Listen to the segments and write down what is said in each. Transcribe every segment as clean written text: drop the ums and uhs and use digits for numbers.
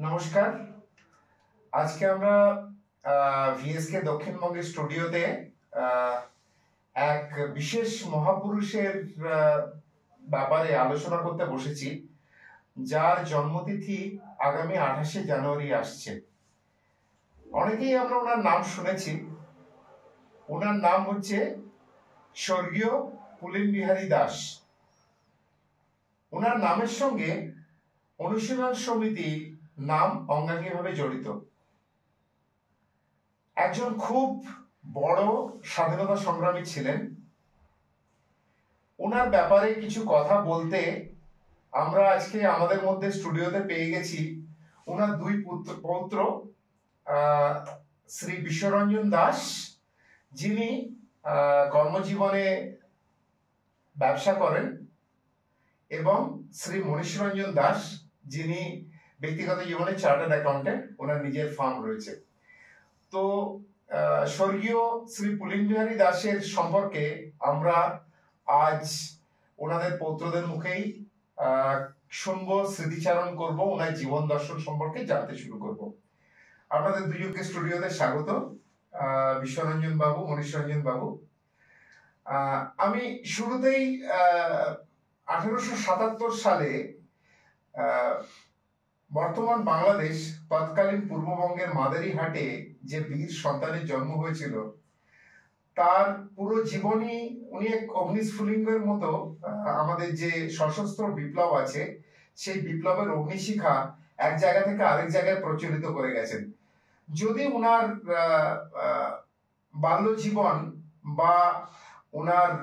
নমস্কার। আজকে আমরা ভিএসকে দক্ষিণবঙ্গের স্টুডিওতে এক বিশেষ মহাপুরুষের ব্যাপারে আলোচনা করতে বসেছি, যার জন্মতিথি আগামী 28শে জানুয়ারি আসছে। অনেকেই আমরা ওনার নাম শুনেছি। ওনার নাম হচ্ছে স্বর্গীয় পুলিন বিহারী দাস। ওনার নামের সঙ্গে অনুশীলন সমিতি নাম অঙ্গাঙ্গিভাবে জড়িত। একজন খুব বড় স্বাধীনতা সংগ্রামী ছিলেন। ওনার ব্যাপারে কিছু কথা বলতে আমরা আজকে আমাদের মধ্যে স্টুডিওতে পেয়ে গেছি ওনার দুই পৌত্র, শ্রী বিশ্বরঞ্জন দাস, যিনি কর্মজীবনে ব্যবসা করেন, এবং শ্রী মনীষ রঞ্জন দাস, যিনি ব্যক্তিগত জীবনে চার্টার্ড অ্যাকাউন্টেন্ট। ওনার নিজের ফার্ম রয়েছে। তো স্বর্গীয় শ্রী পুলিন বিহারী দাসের সম্পর্কে আমরা আজ ওনাদের পৌত্রদের মুখেই শুনবো, স্মৃতিচারণ করব, ওনার জীবন দর্শন সম্পর্কে জানতে শুরু করব। আপনাদের দুজনকে স্টুডিওতে স্বাগত, বিশ্বরঞ্জন বাবু, মনীষ রঞ্জন বাবু। আমি শুরুতেই 1877 সালে বর্তমান বাংলাদেশ, তৎকালীন পূর্ববঙ্গের মাদারিহাটে যে বীর সন্তানের জন্ম হয়েছিল, তার পুরো জীবনী উনি এক অগ্নিস্ফুলিঙ্গের মতো আমাদের যে সশস্ত্র বিপ্লব আছে সেই বিপ্লবের অগ্নিশিখা এক জায়গা থেকে আরেক জায়গায় প্রচলিত করে গেছেন। যদি ওনার বাল্য জীবন বা ওনার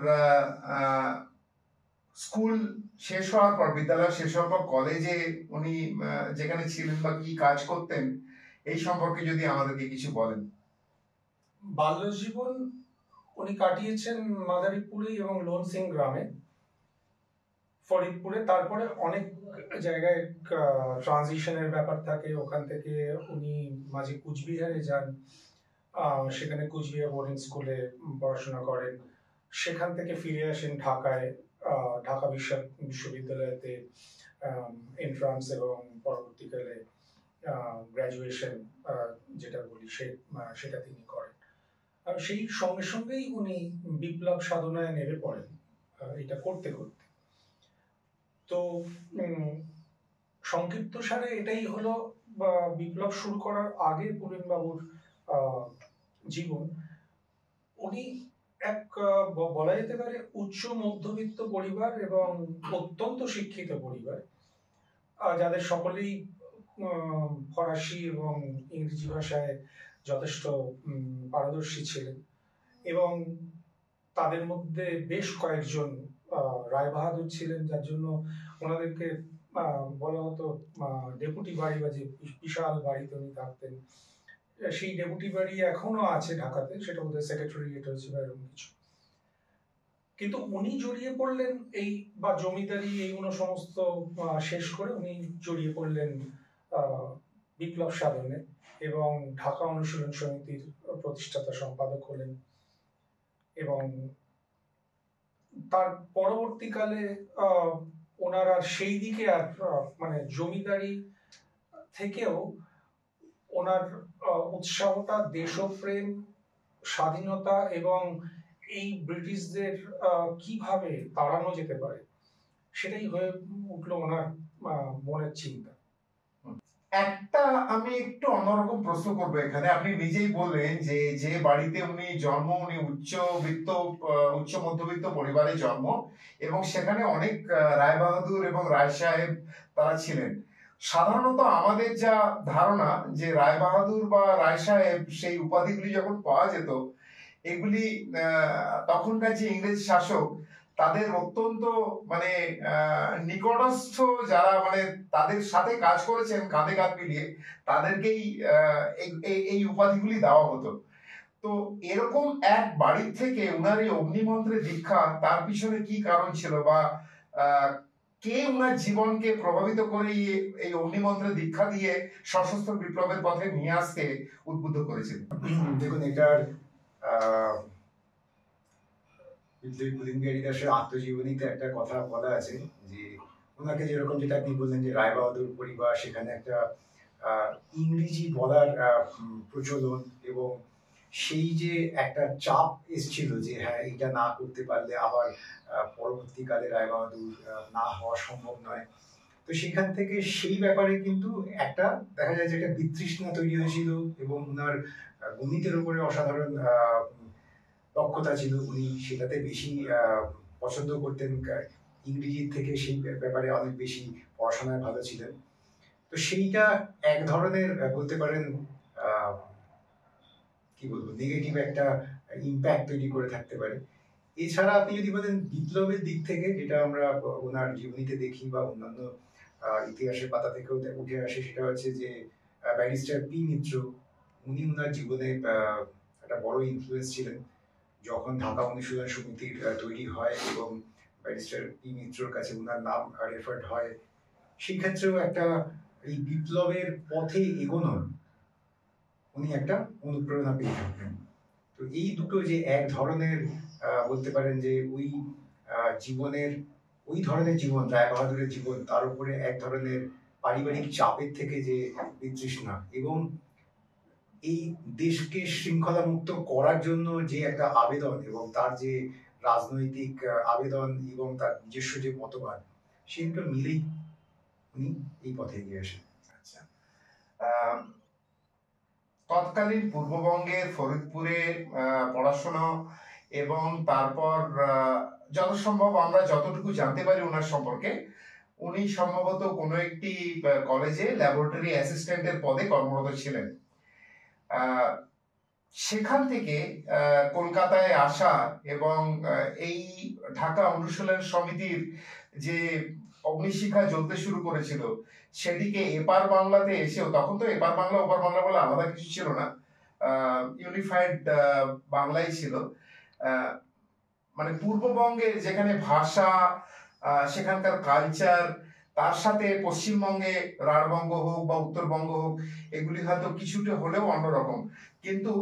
স্কুল শেষ হওয়ার পর, বিদ্যালয় শেষ হওয়ার পর কলেজে উনি যেখানে ছিলেন বা কি কাজ করতেন, এই সম্পর্কে যদি আমাদেরকে কিছু বলেন। বাল্য জীবন উনি কাটিয়েছেন মাদারীপুরে এবং লোনসিং গ্রামে, ফরিদপুরে। তারপরে অনেক জায়গায় ট্রানজিশনের ব্যাপার থাকে। ওখান থেকে উনি মাঝে কুচবিহারে যান, সেখানে কুচবিহার বোর্ডিং স্কুলে পড়াশোনা করেন। সেখান থেকে ফিরে আসেন ঢাকায়, ঢাকা বিশ্ববিদ্যালয়তে এন্ট্রান্স এবং পরবর্তীকালে গ্র্যাজুয়েশন যেটা বলি সেটা তিনি করেন। আর সেই সঙ্গে সঙ্গেই উনি বিপ্লব সাধনায় নেমে পড়েন এটা করতে করতে। তো সংক্ষিপ্ত সারে এটাই হলো বিপ্লব শুরু করার আগে পুলিন বাবুর জীবন। উনি এক বলা যেতে পারে উচ্চ মধ্যবিত্ত পরিবার এবং অত্যন্ত শিক্ষিত পরিবার, যাদের সকলেই ফরাসি এবং ইংরেজি ভাষায় যথেষ্ট পারদর্শী ছিলেন, এবং তাদের মধ্যে বেশ কয়েকজন রায়বাহাদুর ছিলেন, যার জন্য ওনাদেরকে বলা হতো ডেপুটি বাড়ি, বা যে বিশাল বাড়িতে উনি থাকতেন। সেই ডেপুটি বাড়ি এখনো আছে ঢাকাতে, সেটা বোধহয় সেক্রেটারিয়েট হয়েছে বা এরকম কিছু। কিন্তু উনি জড়িয়ে পড়লেন এই বা জমিদারি এইগুলো সমস্ত শেষ করে উনি জড়িয়ে পড়লেন বিপ্লব সাধনে, এবং ঢাকা অনুশীলন সমিতির প্রতিষ্ঠাতা সম্পাদক হলেন। এবং তার পরবর্তীকালে ওনার আর সেই দিকে আর মানে জমিদারি থেকেও ওনার উৎসাহটা দেশপ্রেম, স্বাধীনতা এবং এই ব্রিটিশদের কিভাবে তাড়ানো যেতে পারে সেটাই হয়ে উঠলো ওনার মনের চিন্তা। একটা আমি একটু অন্যরকম প্রশ্ন করবো এখানে। আপনি নিজেই বললেন যে যে বাড়িতে উনি জন্ম, উনি উচ্চ মধ্যবিত্ত পরিবারে জন্ম, এবং সেখানে অনেক রায়বাহাদুর এবং রায় সাহেব তারা ছিলেন। সাধারণত আমাদের যা ধারণা যে রায়বাহাদুর বা রায় সাহেব সেই উপাধিগুলি যখন পাওয়া যেত, এগুলি তখনকার যে ইংরেজ শাসক তাদের অত্যন্ত মানে নিকটস্থ যারা মানে তাদের সাথে কাজ করেছেন কাঁধে কাঁধ মিলিয়ে, তাদেরকেই এই উপাধিগুলি দেওয়া হতো। তো এরকম এক বাড়ির থেকে উনার এই অগ্নিমন্ত্রে দীক্ষা, তার পিছনে কি কারণ ছিল, বা কে উনার জীবনকে প্রভাবিত করে এই অগ্নিমন্ত্রে দীক্ষা দিয়ে সশস্ত্র বিপ্লবের পথে নিয়ে আসতে উদ্বুদ্ধ করেছিল? দেখুন, এটার পুলিন বিহারী দাসের আত্মজীবনীতে একটা কথা বলা আছে যে ওনাকে যেরকম, যেটা আপনি বললেন যে রায়বাহাদুর পরিবার, সেখানে একটা ইংরেজি বলার প্রচলন এবং সেই যে একটা চাপ এসেছিল যে হ্যাঁ এটা না করতে পারলে আবার পরবর্তীকালে রায়বাহাদুর না হওয়া সম্ভব নয়। তো সেখান থেকে সেই ব্যাপারে কিন্তু একটা দেখা যায় যে একটা বিতৃষ্ণা তৈরি হয়েছিল এবং ওনার গণিতের উপরে অসাধারণ দক্ষতা ছিল, উনি সেটাতে বেশি পছন্দ করতেন, ইংরেজির থেকে সেই ব্যাপারে অনেক বেশি পড়াশোনায় ভালো ছিলেন। তো সেইটা এক ধরনের বলতে পারেন কি বলবো নেগেটিভ একটা ইম্প্যাক্ট তৈরি করে থাকতে পারে। এছাড়া আপনি যদি বলেন বিপ্লবের দিক থেকে, যেটা আমরা ওনার জীবনীতে দেখি বা অন্যান্য ইতিহাসের পাতা থেকেও উঠে আসে, সেটা হচ্ছে যে ব্যারিস্টার পি মিত্র, উনি ওনার জীবনে একটা বড় ইনফ্লুয়েন্স ছিলেন। যখন ঢাকা অনুশীলন সমিতির তৈরি হয় এবং ব্যারিস্টার পি মিত্রর কাছে ওনার নাম রেফার্ড হয়, সেই ক্ষেত্রেও একটা এই বিপ্লবের পথে এগোনোর উনি একটা অনুপ্রেরণা পেয়ে থাকতেন। তো এই দুটো যে এক ধরনের বলতে পারেন যে ওই জীবনের, ওই ধরনের জীবন রায়বাহাদুরের জীবন, তার উপরে এক ধরনের পারিবারিক চাপের থেকে যে বিতৃষ্ণা এবং এই দেশকে শৃঙ্খলা মুক্ত করার জন্য যে একটা আবেদন এবং তার যে রাজনৈতিক আবেদন এবং তার নিজস্ব যে মতবাদ, সেগুলো মিলেই উনি এই পথে এগিয়ে আসেন। আচ্ছা, তৎকালীন পূর্ববঙ্গের ফরিদপুরে পড়াশোনা এবং তারপর যথাসম্ভব আমরা যতটুকু জানতে পারি ওনার সম্পর্কে, উনি সম্ভবত কোনো একটি কলেজে ল্যাবরেটরি অ্যাসিস্ট্যান্টের পদে কর্মরত ছিলেন। সেখান থেকে কলকাতায় আসা এবং এই ঢাকা অনুশীলন সমিতির যে অগ্নিশিখা জ্বলতে শুরু করেছিল, সেদিকে এপার বাংলাতে এসেও, তখন তো এপার বাংলা ওপার বাংলা বলে আলাদা কিছু ছিল না, ইউনিফাইড বাংলাই ছিল। মানে পূর্ববঙ্গের যেখানে ভাষা, সেখানকার কালচার, তার সাথে পশ্চিমবঙ্গে রাঢ়বঙ্গ হোক বা উত্তরবঙ্গ হোক, এগুলি হয়তো কিছুটা হলেও অন্যরকম, কিন্তু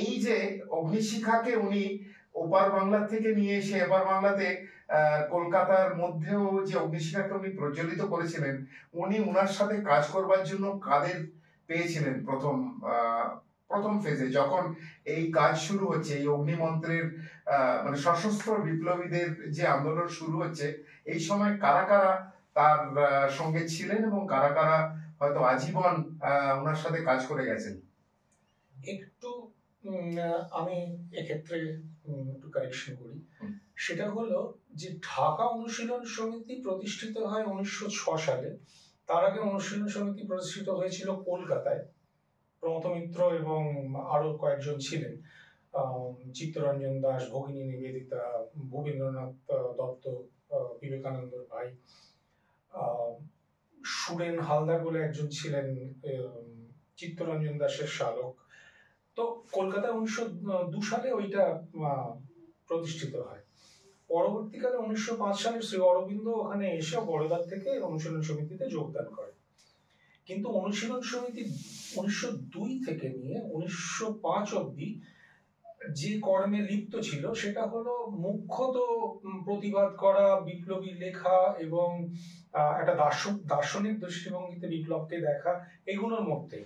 এই যে অগ্নিশিখাকে উনি ওপার বাংলা থেকে নিয়ে এসে এপার বাংলাতে কলকাতার মধ্যেও যে অগ্নিশিখাকে উনি প্রজ্বলিত করেছিলেন, উনি ওনার সাথে কাজ করবার জন্য কাদের পেয়েছিলেন প্রথম ফেজে, যখন এই কাজ শুরু হচ্ছে, এই অগ্নিমন্ত্রের মানে সশস্ত্র বিপ্লবীদের যে আন্দোলন শুরু হচ্ছে, এই সময় কারা কারা তার সঙ্গে ছিলেন এবং কারা কারা হয়তো আজীবন ওনার সাথে কাজ করে গেছেন? একটু আমি এক্ষেত্রে একটু কারেকশন করি। সেটা হলো যে ঢাকা অনুশীলন সমিতি প্রতিষ্ঠিত হয় 1906 সালে। তার আগে অনুশীলন সমিতি প্রতিষ্ঠিত হয়েছিল কলকাতায়। প্রমথ মিত্র এবং আরো কয়েকজন ছিলেন, চিত্তরঞ্জন দাস, ভগিনী নিবেদিতা, ভূপেন্দ্রনাথ দত্ত, বিবেকানন্দর ভাই, সুরেন হালদার বলে একজন ছিলেন চিত্তরঞ্জন দাসের শালক। তো কলকাতায় 1902 সালে ওইটা প্রতিষ্ঠিত হয়। পরবর্তীকালে 1905 সালে শ্রী অরবিন্দ ওখানে এসে বড়দার থেকে অনুশীলন সমিতিতে যোগদান করে। কিন্তু অনুশীলন সমিতি 1902 থেকে নিয়ে 1905 অব্দি যে কর্মে লিপ্ত ছিল, সেটা হলো মুখ্যত প্রতিবাদ করা, বিপ্লবী লেখা এবং একটা দার্শনিক দৃষ্টিভঙ্গিতে বিপ্লবকে দেখা, এগুলোর মধ্যে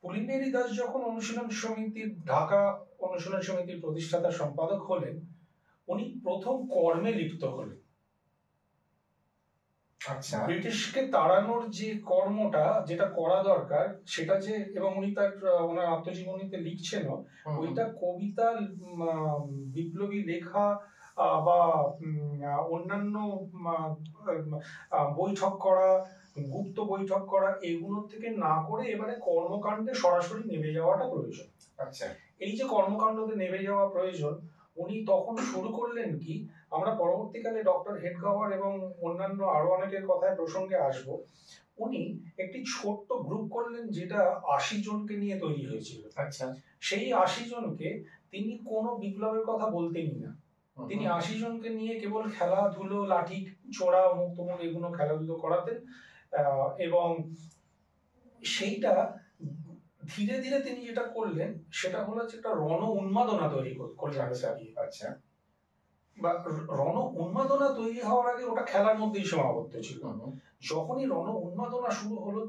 পুলিনেরি দাস যখন অনুশীলন সমিতির, ঢাকা অনুশীলন সমিতির প্রতিষ্ঠাতা সম্পাদক হলেন, উনি প্রথম কর্মে লিপ্ত হলেন। আচ্ছা, ব্রিটিশকে তাড়ানোর যে কর্মটা, যেটা করা দরকার, সেটা যে, এবং উনি তার ওনার আত্মজীবনীতে লিখছেন, ওইটা কবিতা, বিপ্লবী লেখা বা অন্যান্য বৈঠক করা, গুপ্ত বৈঠক করা, এগুলোর থেকে না করে এবারে কর্মকাণ্ডে সরাসরি নেমে যাওয়াটা প্রয়োজন। আচ্ছা, এই যে কর্মকাণ্ডতে নেমে যাওয়া প্রয়োজন, উনি তখন শুরু করলেন কি, আমরা পরবর্তীকালে ডক্টর হেডগাওয়ার এবং অন্যান্য আরো অনেকের কথায় প্রসঙ্গে আসব, উনি একটি ছোট্ট গ্রুপ করলেন যেটা 80 জনকে নিয়ে তৈরি হয়েছিল। আচ্ছা, সেই 80 জনকে তিনি কোনো বিপ্লবের কথা বলতেনই না। তিনি 80 জনকে নিয়ে কেবল খেলাধুলো, লাঠি ছোড়া, অমুক তমুক এগুলো খেলাধুলো করাতেন, এবং সেইটা ধীরে ধীরে তিনি যেটা করলেন সেটা হলো যে একটা রণ উন্মাদনা তৈরি করলেন। আচ্ছা, বা রণ উন্মাদনা তৈরি হওয়ার আগে ওটা খেলার মধ্যেই সীমাবদ্ধ ছিল। যখনই রণ উন্মাদনা শুরু হলো,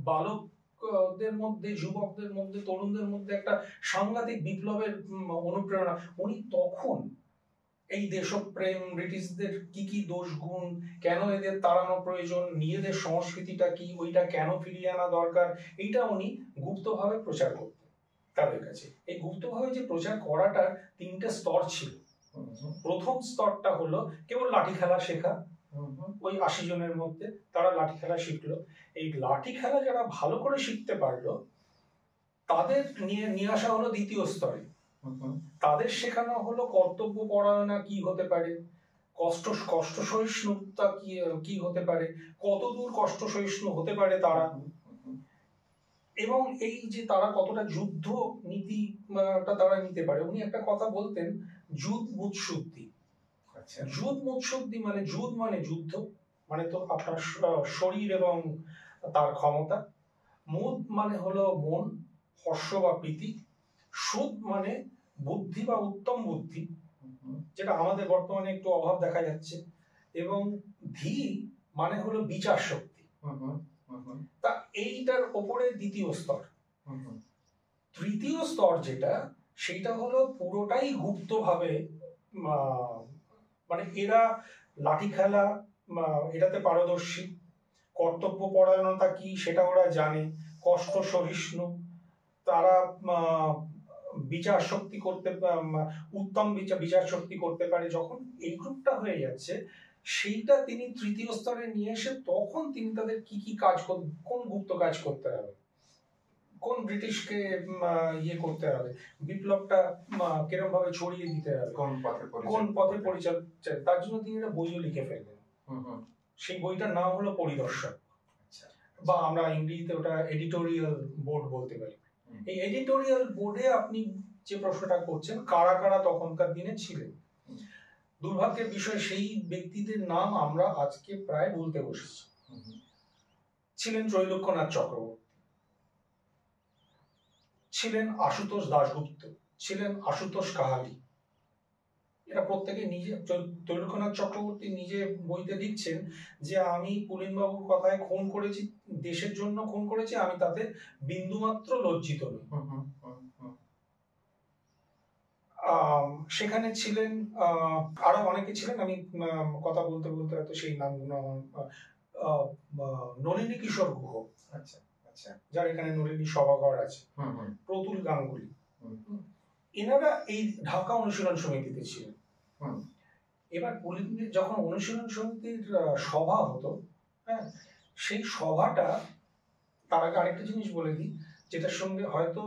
বালকদের মধ্যে, যুবকদের মধ্যে, তরুণদের মধ্যে একটা সাংঘাতিক বিপ্লবের অনুপ্রেরণা, উনি তখন এই দেশপ্রেম, ব্রিটিশদের কি কি দোষ গুণ, কেন এদের তাড়ানো প্রয়োজন, নিজেদের সংস্কৃতিটা কি, ওইটা কেন ফিরিয়ে আনা দরকার, এইটা উনি গুপ্তভাবে প্রচার করতেন তাদের কাছে। এই গুপ্তভাবে যে প্রচার করাটার 3টে স্তর ছিল। প্রথম স্তরটা হলো কেবল লাঠি খেলা শেখা, ওই 80 জনের মধ্যে তারা লাঠি খেলা শিখলো। এই লাঠি খেলা যারা ভালো করে শিখতে পারলো তাদের নিয়ে আসা হলো দ্বিতীয় স্তরে। তাদের শেখানো হলো কর্তব্য পরায়ণা কি হতে পারে, কষ্ট সহিষ্ণুতা কি হতে পারে, কতদূর কষ্ট সহিষ্ণু হতে পারে তারা, এবং এই যে তারা কতটা যুদ্ধ নীতিটা তারা নিতে পারে। উনি একটা কথা বলতেন, যুদ্ধ মুৎসুদ্ধি। যুদ্ধ মুৎসুদ্ধি মানে যুদ্ধ মানে যুদ্ধ, মানে তো আপনার শরীর এবং তার ক্ষমতা। মুদ মানে হলো মন, হর্ষ বা প্রীতি। সুদ মানে বুদ্ধি বা উত্তম বুদ্ধি, যেটা আমাদের বর্তমানে একটু অভাব দেখা যাচ্ছে। এবং ধী মানে হলো বিচার শক্তি। তা এইটার ওপরে দ্বিতীয় স্তর। তৃতীয় স্তর যেটা, সেটা হলো পুরোটাই গুপ্তভাবে, মানে এরা লাঠি খেলা এটাতে পারদর্শী, কর্তব্য পরায়ণতা কি সেটা ওরা জানে, কষ্ট সহিষ্ণু, তারা বিচার শক্তি করতে, উত্তম বিচার শক্তি করতে পারে। যখন এই গ্রুপটা হয়ে যাচ্ছে, সেইটা তিনি তৃতীয় স্তরে নিয়ে এসে তখন তিনি তাদের কি কি কাজ, কোন গুপ্ত কাজ করতে হবে, কোন ব্রিটিশকে ইয়ে করতে হবে, বিপ্লবটা কিরকম ভাবে ছড়িয়ে দিতে হবে, কোন পথে পরিচালনা, তার জন্য তিনি একটা বইও লিখে ফেললেন। সেই বইটার নাম হলো পরিদর্শক, বা আমরা ইংরেজিতে ওটা এডিটোরিয়াল বোর্ড বলতে পারি। এই এডিটোরিয়াল বোর্ডে আপনি যে প্রশ্নটা করছেন, কারা কারা তখনকার দিনে ছিলেন, দুর্ভাগ্যের বিষয় সেই ব্যক্তিদের নাম আমরা আজকে প্রায় বলতে বসেছি। ছিলেন ত্রৈলোক্যনাথ চক্রবর্তী, ছিলেন আশুতোষ দাশগুপ্ত, ছিলেন আশুতোষ কাহালি। এরা প্রত্যেকে নিজে, ত্রৈলোক্যনাথ চক্রবর্তী নিজে বইতে লিখছেন যে আমি পুলিনবাবুর কথায় খুন করেছি, দেশের জন্য খুন করেছি, আমি তাতে বিন্দুমাত্র লজ্জিত নই। সেখানে ছিলেন আরো অনেকে ছিলেন, আমি কথা বলতে বলতে হয়তো সেই নামগুলো, নলিনী কিশোর গুহ, যার এখানে নলিনী সভাঘর আছে, প্রতুল গাঙ্গুলি, এনারা এই ঢাকা অনুশীলন সমিতিতে ছিলেন। এবার যখন অনুশীলন সমিতির সভা হতো, হ্যাঁ, সেই সভাটা, তার আগে আরেকটা জিনিস বলে দিই, যেটার সঙ্গে হয়তো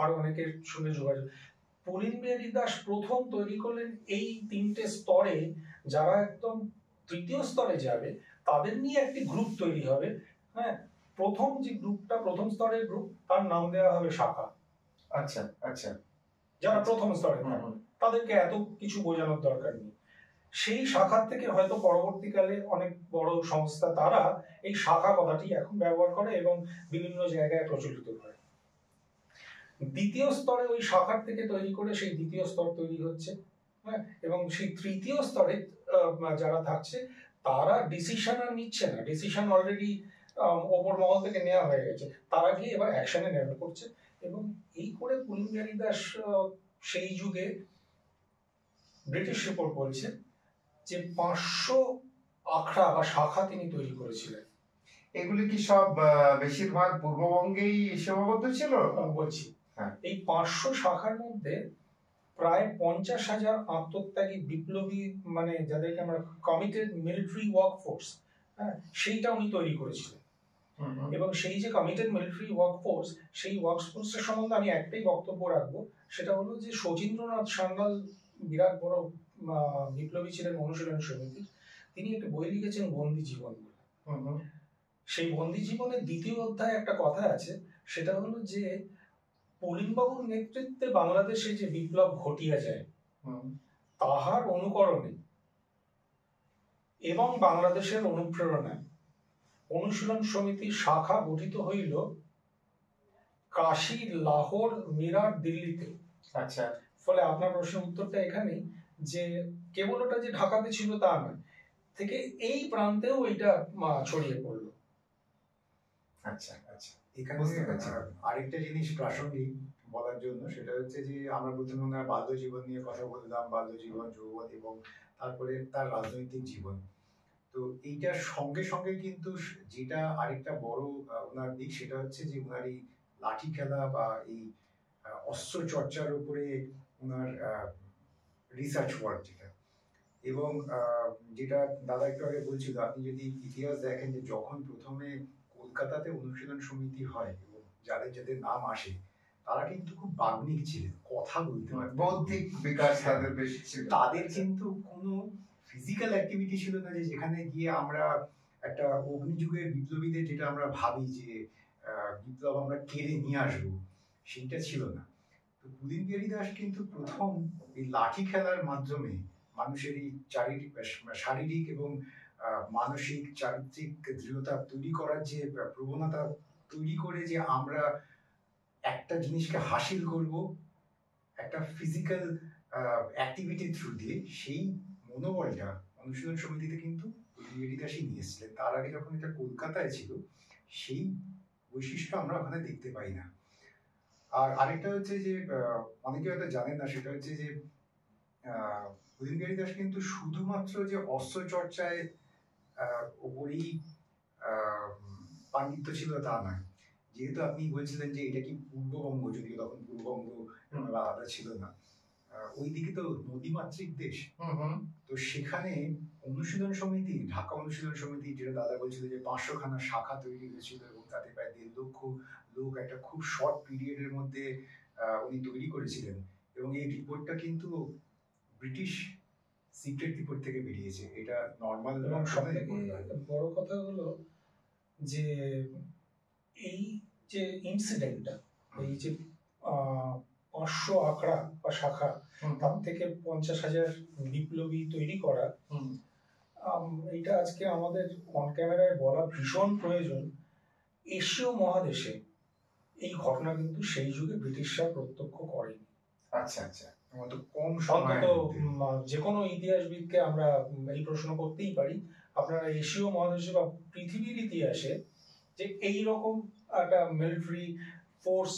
আরো অনেকের সঙ্গে যোগাযোগ, পুলিন বিহারী দাস প্রথম তৈরি করলেন এই 3টে স্তরে, যারা একদম তৃতীয় স্তরে যাবে তাদের নিয়ে একটি গ্রুপ তৈরি হবে। হ্যাঁ, প্রথম যে গ্রুপটা, প্রথম স্তরের গ্রুপ, তার নাম দেওয়া হবে শাখা। আচ্ছা আচ্ছা, যারা প্রথম স্তরে তাদেরকে এত কিছু বোঝানোর দরকার নেই। সেই শাখার থেকে হয়তো পরবর্তীকালে অনেক বড় সংস্থা তারা এই শাখা কথাটি এখন ব্যবহার করে এবং বিভিন্ন জায়গায় প্রচলিত করে। দ্বিতীয় স্তরে ওই শাখার থেকে তৈরি করে সেই দ্বিতীয় স্তর তৈরি হচ্ছে, হ্যাঁ, এবং সেই তৃতীয় স্তরে যারা থাকছে তারা ডিসিশন আর নিচ্ছে না, ডিসিশন অলরেডি ওপর মহল থেকে নেওয়া হয়ে গেছে, তারা গিয়ে এবার অ্যাকশনে নেমে পড়ছে। এবং এই করে পুলিন বিহারী দাস সেই যুগে ব্রিটিশ রিপোর্ট বলছে যে 500 আখড়া বা শাখা তিনি তৈরি করেছিলেন। এগুলি কি সব বেশিরভাগ পূর্ববঙ্গেই সীমাবদ্ধ ছিল? বলছি, এই 500 শাখার মধ্যে প্রায় 50,000 আত্মত্যাগী বিপ্লবী, মানে যাদেরকে আমরা কমিটেড মিলিটারি ওয়ার্ক ফোর্স, হ্যাঁ, সেইটা উনি তৈরি করেছিলেন। এবং সেই যে কমিটেড মিলিটারি ওয়ার্ক ফোর্স, সেই ওয়ার্ক ফোর্সের সম্বন্ধে আমি একটাই বক্তব্য রাখবো, সেটা হলো যে শচীন্দ্রনাথ সান্যাল বিরাট বড় বিপ্লবী ছিলেন অনুশীলন সমিতি, তিনি একটা বই লিখেছেন বন্দি জীবন বলে। সেই বন্দি জীবনের দ্বিতীয় অধ্যায়ে একটা কথা আছে, সেটা হলো যে পুলিনবাবুর নেতৃত্বে বাংলাদেশে যে বিপ্লব ঘটিয়া যায়, তাহার অনুকরণে এবং বাংলাদেশের অনুপ্রেরণায় অনুশীলন সমিতির শাখা গঠিত হইল কাশী, লাহোর, মিরাট, দিল্লিতে। আচ্ছা, ফলে আপনার প্রশ্নের উত্তরটা এখানেই যে কেবল ওটা যে ঢাকাতে ছিল তা নয়, থেকে এই প্রান্তেও এটা ছড়িয়ে পড়লো। আচ্ছা আচ্ছা, এখানে বুঝতে পারছি। আরেকটা জিনিস প্রাসঙ্গিক বলার জন্য, সেটা হচ্ছে যে আমরা প্রথমে ওনার বাল্য জীবন নিয়ে কথা বললাম, বাল্য জীবন, যৌবন এবং তারপরে তার রাজনৈতিক জীবন। তো এইটার সঙ্গে সঙ্গে কিন্তু যেটা আরেকটা বড় ওনার দিক, সেটা হচ্ছে যে ওনার এই লাঠি খেলা বা এই অস্ত্র চর্চার উপরে ওনার রিসার্চ ওয়ার্ক যেটা, এবং যেটা দাদা একটু আগে বলছিল, আপনি যদি ইতিহাস দেখেন যে যখন প্রথমে কলকাতাতে অনুশীলন সমিতি হয় এবং যাদের যাদের নাম আসে তারা কিন্তু খুব বাগ্মিক ছিলেন, কথা বলতে পারতেন, বৌদ্ধিক বিকাশ তাদের বেশি ছিল। তাদের কিন্তু কোনো ফিজিক্যাল অ্যাক্টিভিটি ছিল না যে যেখানে গিয়ে আমরা একটা অগ্নিযুগের বিপ্লবীদের যেটা আমরা ভাবি যে বিপ্লব আমরা কেড়ে নিয়ে আসবো, সেইটা ছিল না। তো পুলিন বিহারী দাস কিন্তু প্রথম এই লাঠি খেলার মাধ্যমে মানুষের এই শারীরিক এবং মানসিক চারিত্রিক দৃঢ়তা তৈরি করার যে প্রবণতা তৈরি করে, যে আমরা একটা জিনিসকে হাসিল করব একটা ফিজিক্যাল অ্যাক্টিভিটি থ্রু দিয়ে, সেই মনোবলটা অনুশীলন সমিতিতে কিন্তু বিহারী দাসই নিয়ে এসেছিলেন। তার আগে যখন এটা কলকাতায় ছিল, সেই বৈশিষ্ট্য আমরা ওখানে দেখতে পাই না। আর আরেকটা হচ্ছে যে অনেকে হয়তো জানেন না, সেটা হচ্ছে যে পুলিন বিহারী দাস কিন্তু শুধুমাত্র যে অস্ত্র চর্চায় ওপরেই পাণ্ডিত্য ছিল তা নয়। যেহেতু আপনি বলছিলেন যে এটা কি পূর্ববঙ্গ, যদিও তখন পূর্ববঙ্গ আলাদা ছিল না, ওই দিকে তো নদীমাতৃক দেশ, তো সেখানে অনুশীলন সমিতি, ঢাকা অনুশীলন সমিতি, যেটা দাদা বলছিল যে 500খানা শাখা তৈরি হয়েছিল এবং তাতে প্রায় 1.5 লক্ষ লোক একটা খুব শর্ট পিরিয়ডের মধ্যে উনি তৈরি করেছিলেন। এবং এই রিপোর্টটা কিন্তু ব্রিটিশ সিক্রেট রিপোর্ট থেকে বেরিয়েছে, এটা নর্মাল। এবং সবথেকে বড় কথা হলো যে এই যে ইনসিডেন্টটা, এই যে 500 আখড়া বা শাখা, তার থেকে 50,000 বিপ্লবী তৈরি করা, এইটা আজকে আমাদের অন ক্যামেরায় বলা ভীষণ প্রয়োজন। এশীয় মহাদেশে এই ঘটনা কিন্তু সেই যুগে ব্রিটিশরা প্রত্যক্ষ করেনি। আচ্ছা আচ্ছা, কম সময়, যে কোনো ইতিহাসবিদকে আমরা এই প্রশ্ন করতেই পারি, আপনারা এশীয় মহাদেশে বা পৃথিবীর ইতিহাসে যে এইরকম একটা মিলিটারি ফোর্স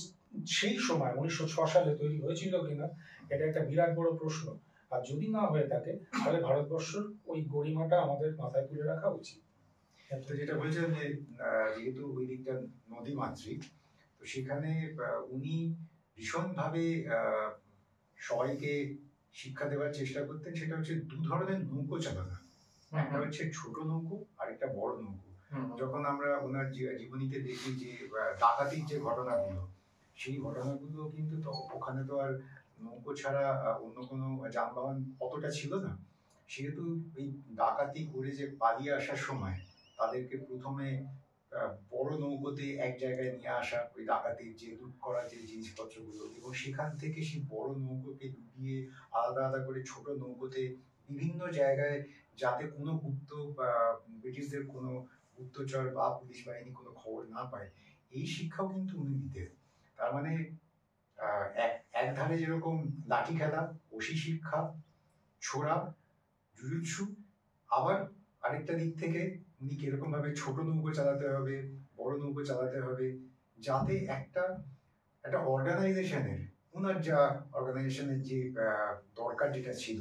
সেই সময় 1906 সালে তৈরি হয়েছিল কিনা, এটা একটা বিরাট বড় প্রশ্ন। আর যদি না হয়ে থাকে তাহলে ভারতবর্ষের ওই গরিমাটা আমাদের মাথায় তুলে রাখা উচিত। তো যেটা বলছিলাম যে যেহেতু ওই দিকটা নদীমাতৃক, তো সেখানে উনি ভীষণভাবে সবাইকে শিক্ষা দেওয়ার চেষ্টা করতেন। সেটা হচ্ছে 2 ধরনের নৌকো চালানো, একটা হচ্ছে ছোট নৌকো আর একটা বড় নৌকো। যখন আমরা ওনার জীবনীতে দেখি যে ডাকাতির যে ঘটনাগুলো, সেই ঘটনাগুলো কিন্তু তো ওখানে তো আর নৌকো ছাড়া অন্য কোনো যানবাহন অতটা ছিল না। সেহেতু ওই ডাকাতি করে যে পালিয়ে আসার সময় তাদেরকে প্রথমে বড় নৌকোতে এক জায়গায় নিয়ে আসা, ওই ডাকাতির যে লুট করা যে জিনিসপত্রগুলো, এবং সেখান থেকে সেই বড় নৌকোকে ডুবিয়ে আলাদা আলাদা করে ছোট নৌকোতে বিভিন্ন জায়গায়, যাতে কোনো গুপ্ত বা ব্রিটিশদের কোনো গুপ্তচর বা পুলিশ বাহিনী কোনো খবর না পায়, এই শিক্ষাও কিন্তু উনি দিতেন। তার মানে এক ধারে যেরকম লাঠি খেলা, ওসি শিক্ষা, ছোড়া, জুজুৎসু, আবার আরেকটা দিক থেকে উনি কিরকম ভাবে ছোট নৌকো চালাতে হবে, বড় নৌকো চালাতে হবে, যাতে একটা অর্গানাইজেশনের, ওনার যা অর্গানাইজেশনের যে দরকার যেটা ছিল,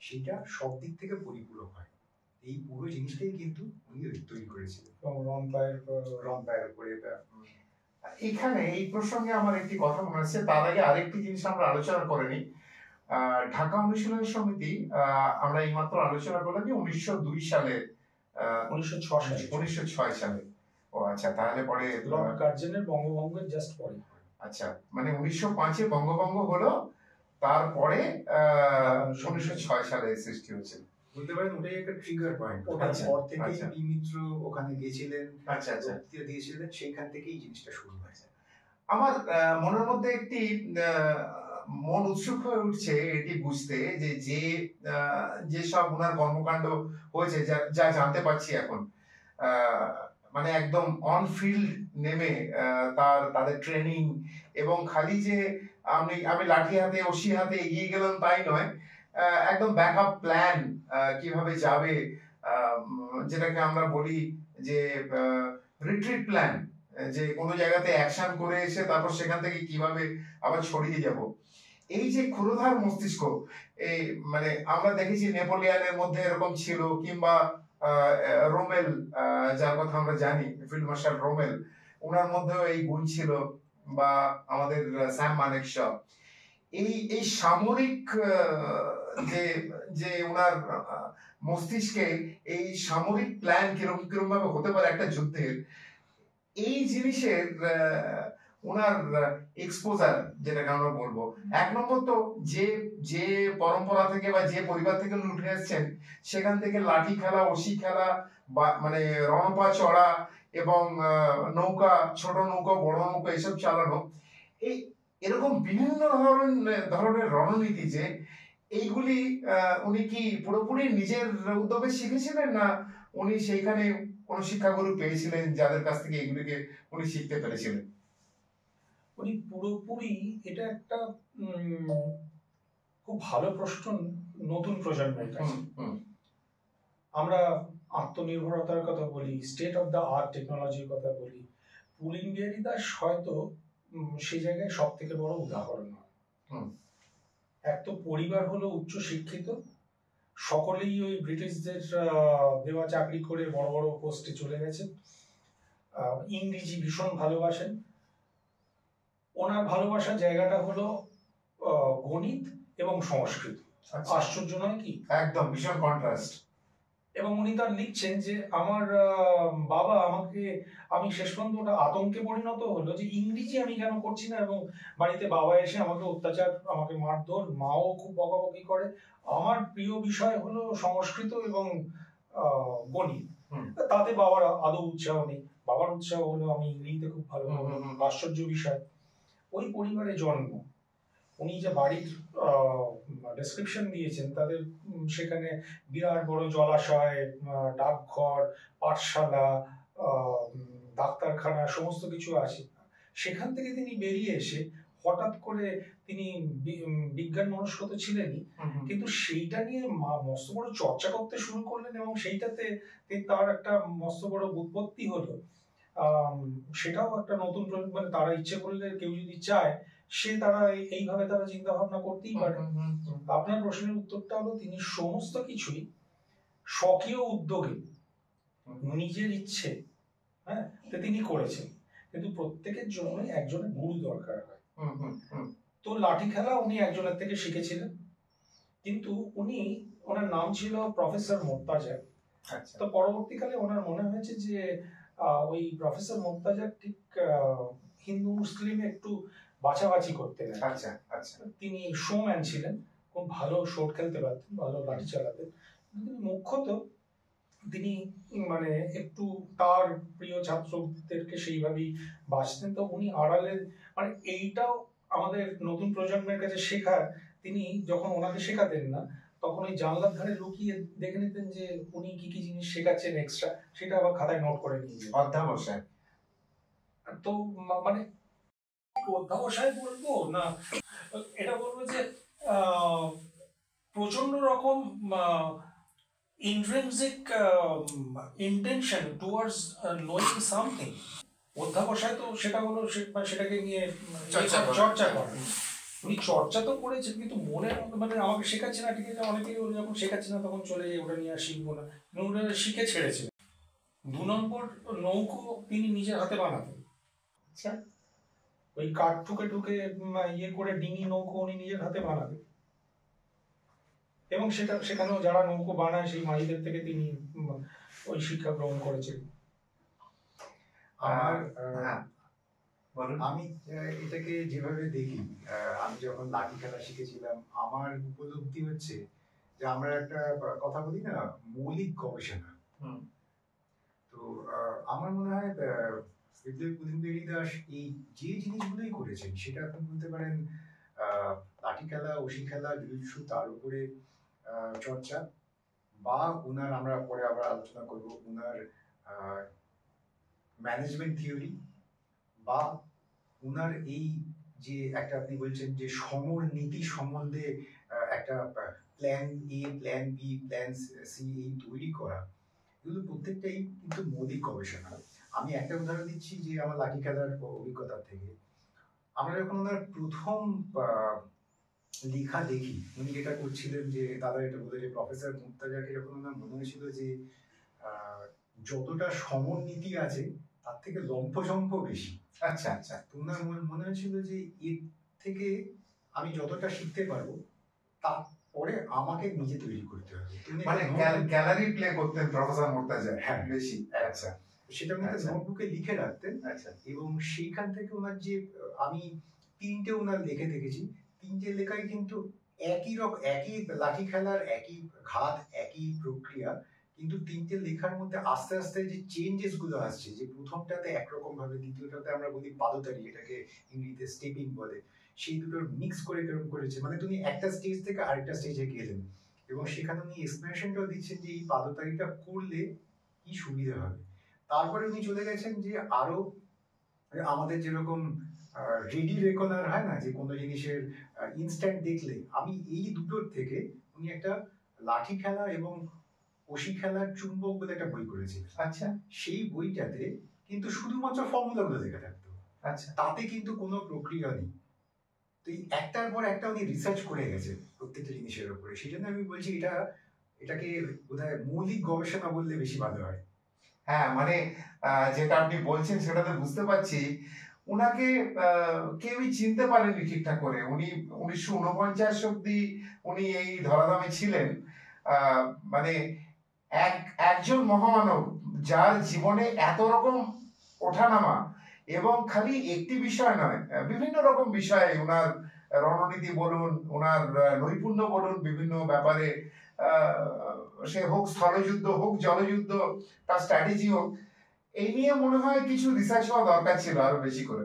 সেটা সব দিক থেকে পরিপূরক হয়। এই পুরো জিনিসটাই কিন্তু উনি তৈরি করেছিলেন রনপায়ের উপরে। এখানে এই প্রসঙ্গে আমার একটি কথা মনে আছে, তার আগে আরেকটি জিনিস আমরা আলোচনা করিনি। ঢাকা অনুশীলন সমিতি আমরা এইমাত্র আলোচনা করলাম যে 1902 সালে, 1906 সালে। ও আচ্ছা, তাহলে পরে লর্ড কার্জনের বঙ্গভঙ্গের জাস্ট পরে। আচ্ছা, মানে 1905-এ বঙ্গভঙ্গ হলো, তারপরে 1906 সালে সৃষ্টি হয়েছিল। বলতে পারেন ওটাই একটা ট্রিগার পয়েন্ট। ওটার পর থেকেই বি মিত্র ওখানে গিয়েছিলেন, বক্তৃতা দিয়েছিলেন, সেইখান থেকেই জিনিসটা শুরু হয়েছে। আমার মনের মধ্যে একটি মন উৎসুক হয়ে উঠছে এটি বুঝতে, যে সব ওনার কর্মকাণ্ড হয়েছে, যা জানতে পারছি এখন, মানে একদম অন ফিল্ড নেমে তাদের ট্রেনিং, এবং খালি যে আমি লাঠি হাতে ওসি হাতে এগিয়ে গেলাম তাই নয়, একদম ব্যাকআপ প্ল্যান কিভাবে যাবে, যেটাকে আমরা বলি যে রিট্রিট প্ল্যান, যে কোনো জায়গাতে অ্যাকশন করে এসে তারপর সেখান থেকে কিভাবে আবার ছড়িয়ে যাব। এই যে ক্ষুরধার মস্তিষ্ক, এই মানে আমরা দেখেছি নেপোলিয়ানের মধ্যে এরকম ছিল, কিংবা রোমেল, যার কথা আমরা জানি, ফিল্ড মার্শাল রোমেল, ওনার মধ্যেও এই গুণ ছিল, বা আমাদের স্যাম মানেকশ। এই সামরিক যে যে ওনার মস্তিষ্কে এই সামরিক প্ল্যান কিরকম কিরকম ভাবে হতে পারে একটা যুদ্ধের, এই জিনিসের ওনার এক্সপোজার, যেটাকে আমরা বলবো, এক নম্বর তো যে যে পরম্পরা থেকে বা যে পরিবার থেকে উনি উঠে এসেছেন, সেখান থেকে লাঠি খেলা, অসি খেলা, বা মানে রণপা চড়া, এবং নৌকা, ছোট নৌকা, বড় নৌকা, এসব চালানো, এই এরকম বিভিন্ন ধরনের রণনীতি, যে এইগুলি উনি কি পুরোপুরি নিজের উদ্যোগে শিখেছিলেন, না উনি সেইখানে কোন শিক্ষাগুরু পেয়েছিলেন যাদের কাছ থেকে এগুলিকে উনি শিখতে পেরেছিলেন? উনি পুরোপুরি, এটা একটা খুব ভালো প্রশ্ন নতুন প্রজন্মের কাছে। আমরা আত্মনির্ভরতার কথা বলি, স্টেট অফ দ্য আর্ট টেকনোলজির কথা বলি, পুলিন দাস হয়তো সেই জায়গায় সব থেকে বড় উদাহরণ হয়। এক তো পরিবার হলো উচ্চ শিক্ষিত, সকলেই ওই ব্রিটিশদের দেওয়া চাকরি করে বড় বড় পোস্টে চলে গেছে, ইংরেজি ভীষণ ভালোবাসেন। ওনার ভালোবাসার জায়গাটা হলো গণিত এবং সংস্কৃত। আশ্চর্য নয় কি? একদম ভীষণ কন্ট্রাস্ট। এবং উনি তার লিখছেন যে আমার বাবা আমাকে, আমি শেষ পর্যন্ত ওটা আতঙ্কে পরিণত হলো যে ইংরেজি আমি কেন করছি না, এবং বাড়িতে বাবা এসে আমাকে অত্যাচার, আমাকে মারধর, মাও খুব বকাবকি করে। আমার প্রিয় বিষয় হলো সংস্কৃত এবং গণিত। তাতে বাবার আদৌ উৎসাহ নেই, বাবার উৎসাহ হলো আমি ইংরেজিতে খুব ভালো। আশ্চর্য বিষয়, ওই পরিবারে জন্ম। উনি যে বাড়ির ডেসক্রিপশন দিয়েছেন, তাদের সেখানে বিরাট বড় জলাশয়, ডাকঘর, পাঠশালা, ডাক্তারখানা, সমস্ত কিছু আছে। সেখান থেকে তিনি বেরিয়ে এসে হঠাৎ করে তিনি বিজ্ঞান মনস্ক তো ছিলেনই, কিন্তু সেইটা নিয়ে মস্ত বড় চর্চা করতে শুরু করলেন, এবং সেইটাতে তার একটা মস্ত বড় উৎপত্তি হলো। সেটাও একটা নতুন, মানে তারা ইচ্ছে করলে, কেউ যদি চায়, তারা এইভাবে তারা চিন্তা ভাবনা করতেই পারে। আপনার প্রশ্নের উত্তরটা হলো, তিনি সমস্ত কিছুই স্বকীয় উদ্যোগে, নিজের ইচ্ছে, হ্যাঁ, তিনি করেছেন। কিন্তু প্রত্যেকের জন্য একজনের গুরু দরকার হয়। তো লাঠি খেলা উনি একজনের থেকে শিখেছিলেন, কিন্তু ওনার নাম ছিল প্রফেসর মোর্তাজা। তো পরবর্তীকালে ওনার মনে হয়েছে যে ওই প্রফেসর মোর্তাজা ঠিক হিন্দু মুসলিমে একটু বাছাবাছি করতে গেলেন। তিনি শোম্যান ছিলেন, খুব ভালো শোট খেলতে পারতেন, ভালো লাঠি চালাতেন, কিন্তু মুখ্যত তিনি মানে একটু তার প্রিয় ছাত্রদেরকে সেইভাবেই বাঁচতেন। তো উনি আড়ালের, মানে এইটাও আমাদের নতুন প্রজন্মের কাছে শেখার, তিনি যখন ওনাকে শেখাতেন না, তখন ওই জানলার ধারে লুকিয়ে দেখে নিতেন যে উনি কি কি জিনিস শেখাচ্ছেন এক্সট্রা, সেটা আবার খাতায় নোট করে নিয়ে যেতেন অধ্যাবসায়। তো মানে অধ্যাবসায় বলবো না, এটা বলবো যে প্রচন্ড রকম intrinsic intention towards knowing something. অধ্যাবসায় তো সেটা হলো সেটাকে নিয়ে চর্চা করা। উনি চর্চা তো করেছেন, কিন্তু মনে মানে আমাকে শেখাচ্ছে না, ঠিক আছে, অনেকেই যখন শেখাচ্ছে না তখন চলে যাই, ওটা নিয়ে আর শিখবো না, ওটা শিখে ছেড়েছিলেন। 2 নম্বর, নৌকো তিনি নিজের হাতে বানাতেন। আচ্ছা, ওই কাঠ ঠুকে ঠুকে ইয়ে করে ডিঙি নৌকো উনি নিজের হাতে বানাতেন, এবং সেখানেও যারা নৌকো বানায় সেই মাঝিদের থেকে তিনি ওই শিক্ষা গ্রহণ করেছেন। আমি এটাকে যেভাবে দেখি, আমি যখন লাঠি খেলা শিখেছিলাম, আমার উপলব্ধি হচ্ছে যে আমরা একটা কথা বলি না, মৌলিক গবেষণা। তো আমার মনে হয় বিপ্লবী পুলিন দাস এই যে জিনিসগুলোই করেছেন, সেটা আপনি বলতে পারেন লাঠি খেলা, অসি খেলা, জুজুৎসু, তার উপরে চর্চা, বা উনার, আমরা পরে আবার আলোচনা করব, উনার ম্যানেজমেন্ট থিওরি, বা উনার এই যে একটা, আপনি বলছেন যে সমর নীতি সম্বন্ধে একটা plan A, plan B, plan C এই তৈরি করা, এগুলো প্রত্যেকটাই কিন্তু মৌলিক গবেষণা। আমি একটা উদাহরণ দিচ্ছি যে আমার লাঠি খেলার অভিজ্ঞতা থেকে। আমরা যখন ওনার প্রথম লেখা দেখি, উনি যেটা করছিলেন যে দাদা এটা বলে যে প্রফেসর মুর্তজাকে যখন ওনার মনে হয়েছিল যে যতটা সমরনীতি আছে তার থেকে লম্ফঝম্প বেশি। আচ্ছা আচ্ছা। ওনার মনে হয়েছিল যে এর থেকে আমি যতটা শিখতে পারবো তারপরে আমাকে নিজে তৈরি করতে হবে। মানে গ্যালারি প্লে করতেন প্রফেসর মুর্তজা। হ্যাঁ, বেশি। আচ্ছা, সেটা উনি নোটবুকে লিখে রাখতেন। আচ্ছা। এবং সেইখান থেকে ওনার যে আমি 3টে ওনার লেখে দেখেছি, 3টে লেখায় কিন্তু একই লাঠি খেলার একই ঘাত, একই প্রক্রিয়া, কিন্তু 3টে লেখার মধ্যে আস্তে আস্তে যে চেঞ্জেস গুলো আসছে, যে প্রথমটাতে একরকম ভাবে, দ্বিতীয়টাতে আমরা বলি পাদতারি, এটাকে ইংরেজিতে স্টেপিং বলে, সেই দুটোর মিক্স করে কেরকম করেছে, মানে তুমি একটা স্টেজ থেকে আরেকটা স্টেজে গেলেন এবং সেখানে উনি এক্সপ্লেনেশনটাও দিচ্ছেন যে এই পাদতারিটা করলে কি সুবিধা হবে। তারপরে উনি চলে গেছেন যে আরো আমাদের যেরকম রেডি রেকনার হয় না, যে কোনো জিনিসের ইনস্ট্যান্ট দেখলে, আমি এই দুটোর থেকে উনি একটা লাঠি খেলা এবং ওশি খেলার চুম্বক বলে একটা বই করেছে। আচ্ছা। সেই বইটাতে কিন্তু শুধুমাত্র ফর্মুলা গুলো লেখা থাকতো। আচ্ছা। তাতে কিন্তু কোনো প্রক্রিয়া নেই। তো এই একটার পর একটা উনি রিসার্চ করে গেছে প্রত্যেকটা জিনিসের উপরে। সেই জন্য আমি বলছি এটাকে বোধহয় মৌলিক গবেষণা বললে বেশি ভালো হয়। হ্যাঁ, মানে যেটা আপনি বলছেন সেটাতে বুঝতে পারছি উনাকে কেউই চিনতে পারেনি ঠিকঠাক করে। উনি 1949 অব্দি উনি এই ধরাধামে ছিলেন। মানে একজন মহামানব যার জীবনে এত রকম ওঠানামা, এবং খালি একটি বিষয় নয়, বিভিন্ন রকম বিষয়ে উনার রণনীতি বলুন, উনার নৈপুণ্য বলুন, বিভিন্ন ব্যাপারে, সে হোক স্থলযুদ্ধ, হোক জলযুদ্ধ, তার স্ট্র্যাটেজি হোক, এই নিয়ে মনে হয় কিছু রিসার্চ হওয়া দরকার ছিল আরো বেশি করে।